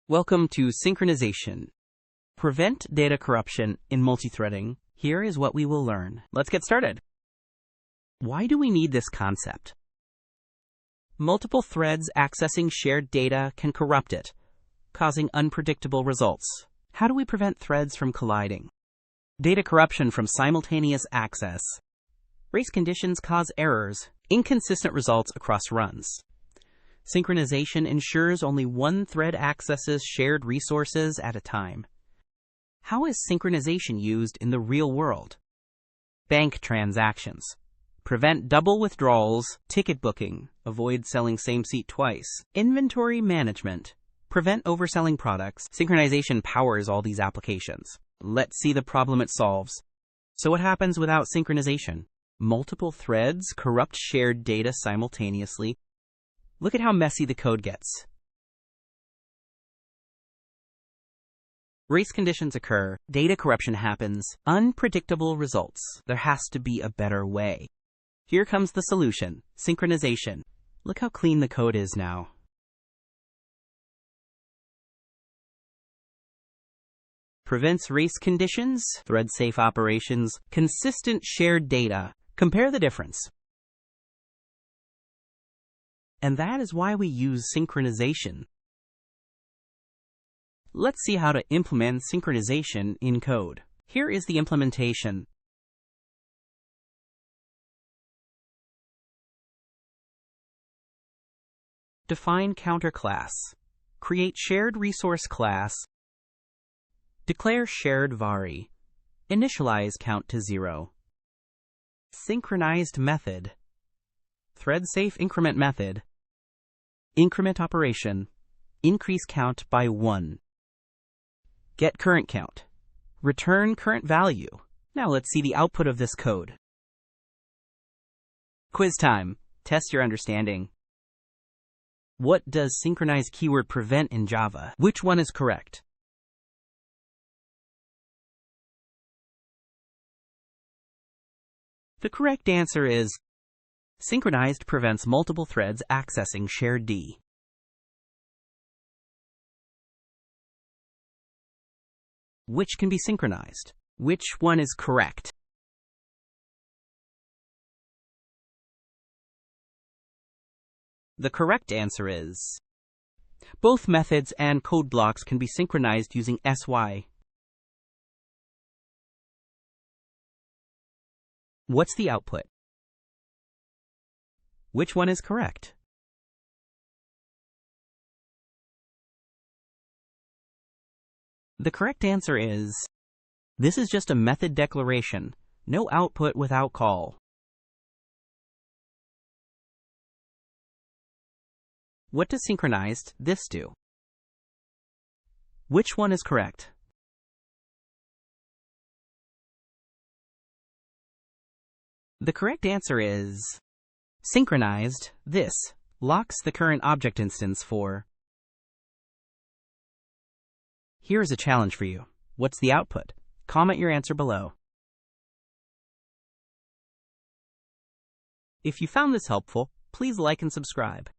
Welcome to Synchronization. Prevent data corruption in multithreading. Here is what we will learn. Let's get started. Why do we need this concept? Multiple threads accessing shared data can corrupt it, causing unpredictable results. How do we prevent threads from colliding? Data corruption from simultaneous access. Race conditions cause errors, inconsistent results across runs. Synchronization ensures only one thread accesses shared resources at a time. How is synchronization used in the real world? Bank transactions. Prevent double withdrawals, ticket booking, avoid selling same seat twice. Inventory management. Prevent overselling products. Synchronization powers all these applications. Let's see the problem it solves. So what happens without synchronization? Multiple threads corrupt shared data simultaneously. Look at how messy the code gets. Race conditions occur, data corruption happens, unpredictable results. There has to be a better way. Here comes the solution, synchronization. Look how clean the code is now. Prevents race conditions, thread-safe operations, consistent shared data. Compare the difference. And that is why we use synchronization. Let's see how to implement synchronization in code. Here is the implementation. Define counter class. Create shared resource class. Declare shared vari. Initialize count to 0. Synchronized method. Thread-safe increment method. Increment operation. Increase count by 1. Get current count. Return current value. Now let's see the output of this code. Quiz time. Test your understanding. What does synchronize keyword prevent in Java? Which one is correct? The correct answer is synchronized prevents multiple threads accessing shared D. Which can be synchronized? Which one is correct? The correct answer is both methods and code blocks can be synchronized using SY. What's the output? Which one is correct? The correct answer is, this is just a method declaration, no output without call. What does synchronized this do? Which one is correct? The correct answer is synchronized this locks the current object instance for. Here's a challenge for you. What's the output? Comment your answer below. If you found this helpful, please like and subscribe.